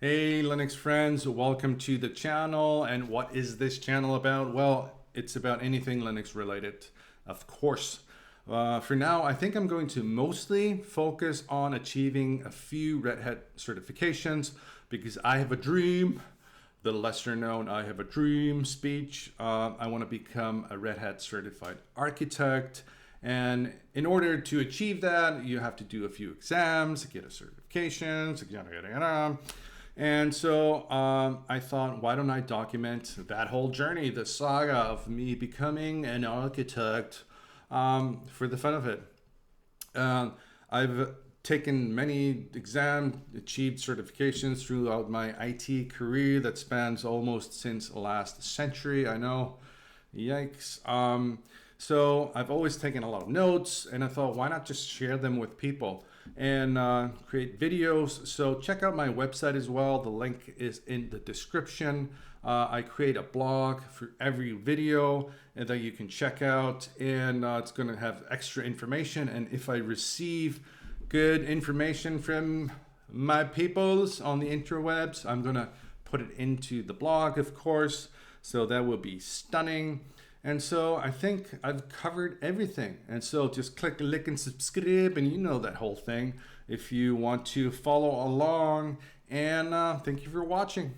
Hey Linux friends, welcome to the channel. And what is this channel about? Well, it's about anything Linux related, of course. For now, I think I'm going to mostly focus on achieving a few Red Hat certifications because I have a dream, the lesser known I have a dream speech. I want to become a Red Hat certified architect. And in order to achieve that, you have to do a few exams, get a certification, yada, yada, yada. And so I thought, why don't I document that whole journey, the saga of me becoming an architect for the fun of it. I've taken many exams, achieved certifications throughout my IT career that spans almost since last century. I know, yikes. So I've always taken a lot of notes, and I thought, why not just share them with people and create videos? So check out my website as well. The link is in the description. I create a blog for every video that you can check out, and it's going to have extra information. And if I receive good information from my peoples on the interwebs, I'm going to put it into the blog, of course. So that will be stunning. And so I think I've covered everything. And so just click, like, and subscribe, and you know that whole thing if you want to follow along. And thank you for watching.